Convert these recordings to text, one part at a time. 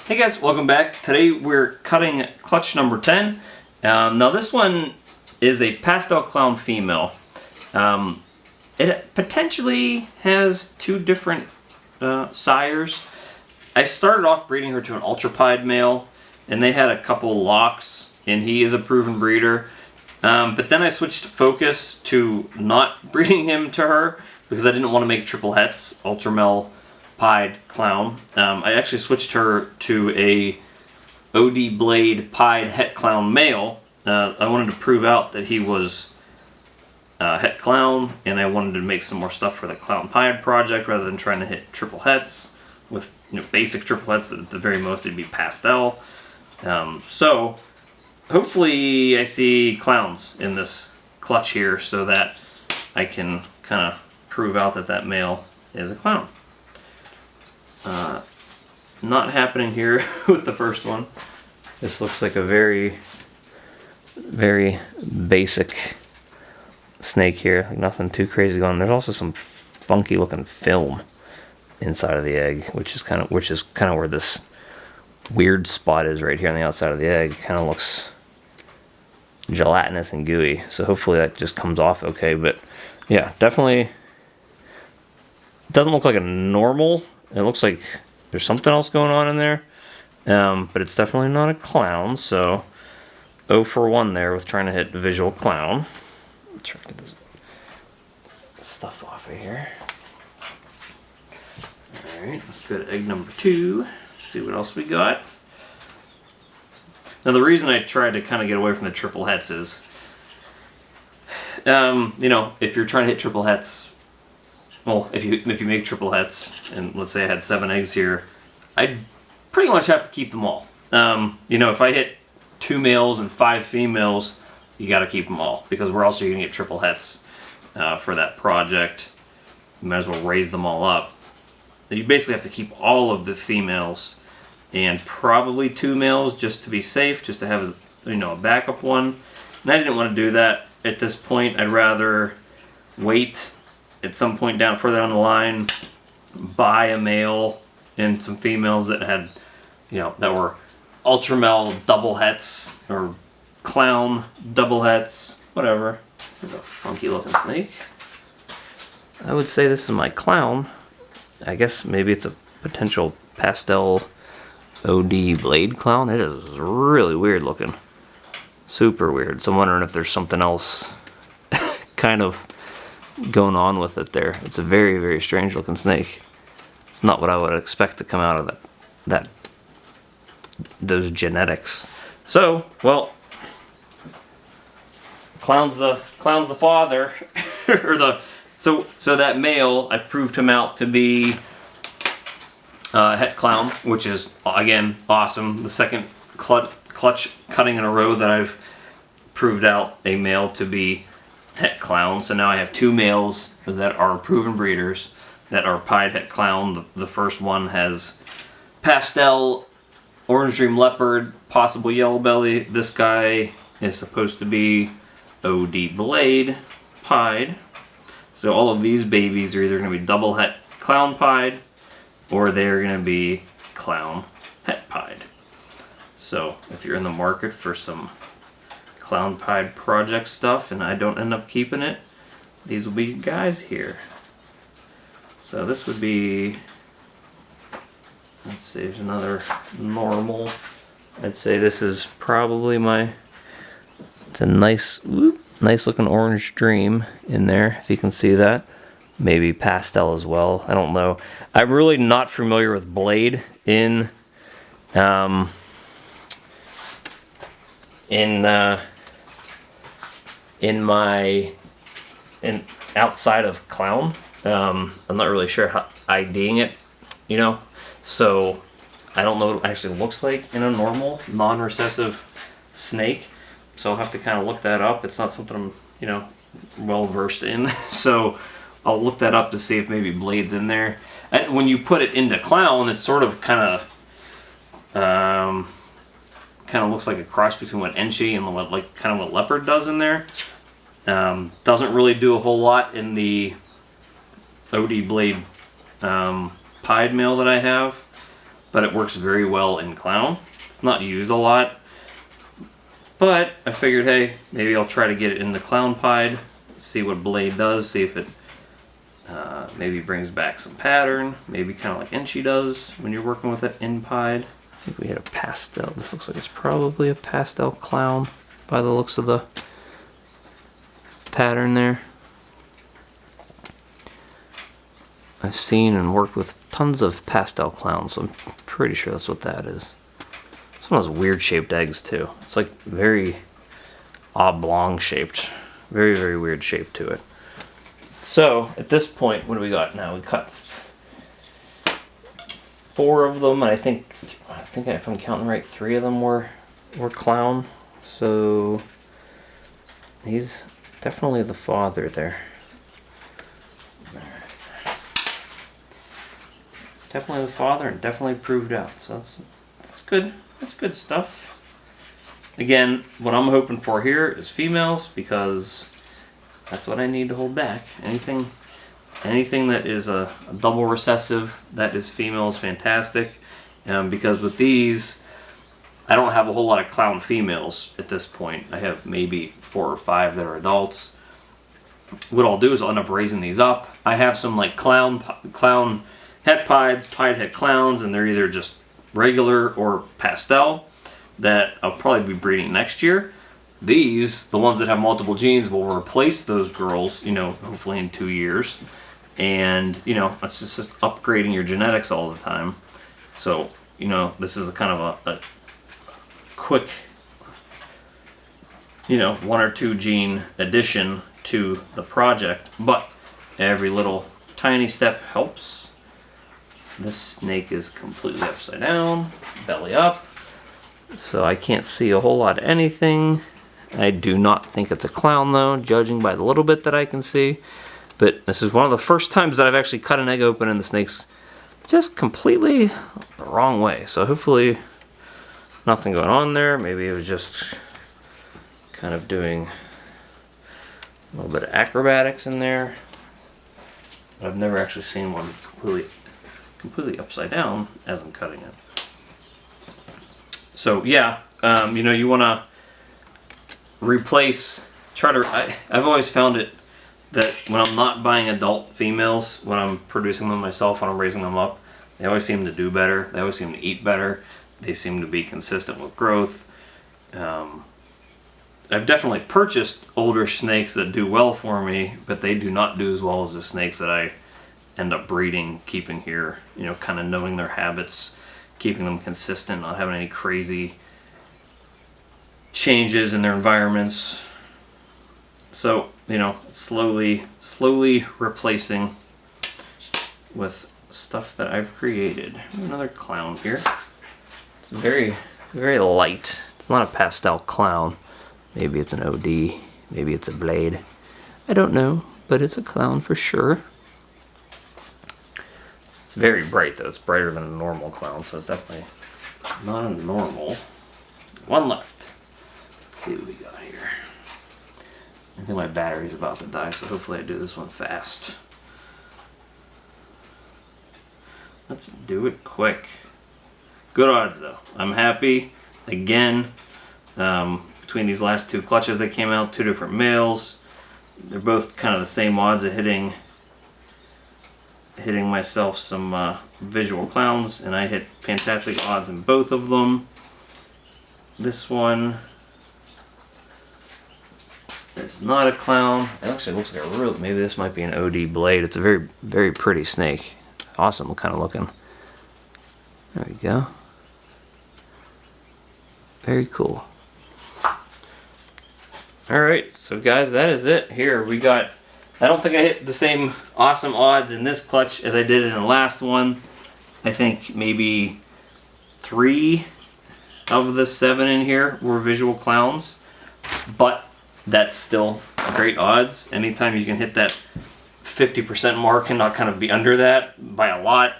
Hey guys, welcome back. Today we're cutting clutch number 10. Now this one is a pastel clown female. It potentially has two different sires. I started off breeding her to an ultra pied male, and they had a couple locks, and he is a proven breeder. But then I switched focus to not breeding him to her because I didn't want to make triple hets, ultra male pied clown. I actually switched her to a OD blade pied het clown male. I wanted to prove out that he was het clown, and I wanted to make some more stuff for the clown pied project rather than trying to hit triple hets with basic triple hets. At the very most it'd be pastel. So hopefully I see clowns in this clutch here so that I can kind of prove out that that male is a clown. Not happening here with the first one. This looks like a very basic snake here, like nothing too crazy going on. There's also some funky looking film inside of the egg, which is kind of where this weird spot is right here on the outside of the egg. Kind of looks gelatinous and gooey, so hopefully that just comes off okay. But yeah, definitely doesn't look like a normal. It looks like there's something else going on in there, but it's definitely not a clown. So 0 for 1 there with trying to hit visual clown. Let's try to get this stuff off of here. Alright, let's go to egg number 2. See what else we got. Now the reason I tried to kind of get away from the triple hets is, if you're trying to hit triple hets, well, if you make triple hets, and let's say I had 7 eggs here, I'd pretty much have to keep them all. If I hit 2 males and 5 females, you got to keep them all because we're also going to get triple hets for that project. You might as well raise them all up. You basically have to keep all of the females and probably 2 males just to be safe, just to have a backup one. And I didn't want to do that at this point. I'd rather wait at some point further down the line, buy a male and some females that had, that were ultra male double hets or clown double hets, whatever. This is a funky looking snake. I would say this is my clown. I guess maybe it's a potential pastel OD blade clown. It is really weird looking. Super weird. So I'm wondering if there's something else kind of going on with it there. It's a very strange looking snake. It's not what I would expect to come out of those genetics. So, well, clown's the father. Or so that male, I proved him out to be het clown, which is again awesome. The second clutch cutting in a row that I've proved out a male to be het clown. So now I have 2 males that are proven breeders that are pied het clown. The first one has pastel, orange dream leopard, possible yellow belly. This guy is supposed to be OD blade pied. So all of these babies are either going to be double het clown pied or they're going to be clown het pied. So if you're in the market for some clown pied project stuff and I don't end up keeping it, these will be your guys here. So this would be, let's see, there's another normal. I'd say this is probably it's a nice looking orange dream in there, if you can see that. Maybe pastel as well, I don't know. I'm really not familiar with blade in outside of clown. I'm not really sure how IDing it, so I don't know what it actually looks like in a normal non-recessive snake, so I'll have to kind of look that up. It's not something I'm well versed in, so I'll look that up to see if maybe blade's in there. And when you put it into clown, it sort of kind of looks like a cross between what Enchi and what leopard does in there. Doesn't really do a whole lot in the OD blade pied male that I have. but it works very well in clown. It's not used a lot, but I figured, hey, maybe I'll try to get it in the clown pied, see what blade does, see if it maybe brings back some pattern, maybe kind of like Enchi does when you're working with it in pied. I think we had a pastel. This looks like it's probably a pastel clown by the looks of the pattern there. I've seen and worked with tons of pastel clowns, so I'm pretty sure that's what that is. It's one of those weird shaped eggs too. It's like very oblong shaped. Very, very weird shape to it. So at this point, what do we got now? We cut 4 of them, and I think if I'm counting right, 3 of them were clown. So he's definitely the father there. Definitely the father, and definitely proved out. So that's good. That's good stuff. Again, what I'm hoping for here is females, because that's what I need to hold back. Anything that is a double recessive that is female is fantastic. Because with these, I don't have a whole lot of clown females at this point. I have maybe 4 or 5 that are adults. What I'll do is I'll end up raising these up. I have some like clown het pieds, pied het clowns, and they're either just regular or pastel that I'll probably be breeding next year. These, the ones that have multiple genes, will replace those girls, you know, hopefully in 2 years. And, you know, it's just upgrading your genetics all the time. So, you know, this is a kind of a quick, you know, 1 or 2 gene addition to the project, but every little tiny step helps. This snake is completely upside down, belly up, so I can't see a whole lot of anything. I do not think it's a clown though, judging by the little bit that I can see. But this is one of the first times that I've actually cut an egg open and the snake's just completely the wrong way. So hopefully nothing going on there. Maybe it was just kind of doing a little bit of acrobatics in there. I've never actually seen one completely upside down as I'm cutting it. So yeah, you know, you want to replace, I've always found it that when I'm not buying adult females, when I'm producing them myself, when I'm raising them up, they always seem to do better. They always seem to eat better. They seem to be consistent with growth. I've definitely purchased older snakes that do well for me, but they do not do as well as the snakes that I end up breeding, keeping here, you know, kind of knowing their habits, keeping them consistent, not having any crazy changes in their environments. So, you know, slowly replacing with stuff that I've created. Another clown here. It's very, very light. It's not a pastel clown. Maybe it's an OD. Maybe it's a blade. I don't know, but it's a clown for sure. It's very bright though. It's brighter than a normal clown, so it's definitely not a normal. 1 left. Let's see what we got here. I think my battery's about to die, so hopefully I do this one fast. Let's do it quick. Good odds though. I'm happy. Again, between these last 2 clutches that came out, 2 different males. They're both kind of the same odds of hitting myself some visual clowns, and I hit fantastic odds in both of them. This one is not a clown. It actually looks like a real, maybe this might be an OD blade. It's a very, very pretty snake. Awesome kind of looking. There we go. Very cool. Alright, so guys, that is it. Here we got, I don't think I hit the same awesome odds in this clutch as I did in the last one. I think maybe 3 of the 7 in here were visual clowns, but that's still great odds. Anytime you can hit that 50% mark and not kind of be under that by a lot,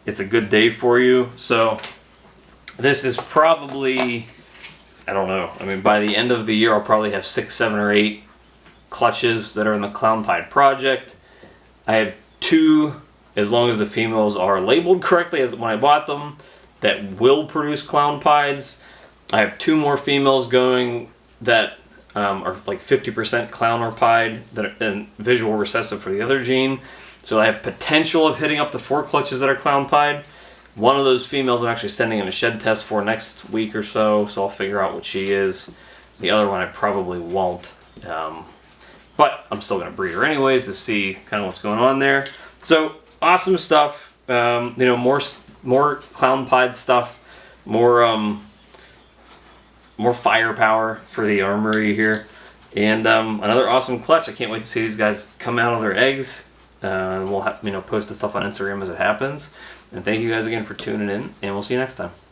it's a good day for you. So this is probably, I don't know, I mean, by the end of the year I'll probably have 6, 7, or 8 clutches that are in the Clown Pied project. I have 2 as long as the females are labeled correctly as when I bought them, that will produce clown pieds. I have 2 more females going that are like 50% clown or pied that are and visual recessive for the other gene. So I have potential of hitting up to 4 clutches that are clown pied. One of those females I'm actually sending in a shed test for next week or so I'll figure out what she is. The other one I probably won't. But I'm still going to breed her anyways to see kind of what's going on there. So awesome stuff. You know, more clown pied stuff, more firepower for the armory here, and another awesome clutch. I can't wait to see these guys come out of their eggs. We'll post the stuff on Instagram as it happens. And thank you guys again for tuning in, and we'll see you next time.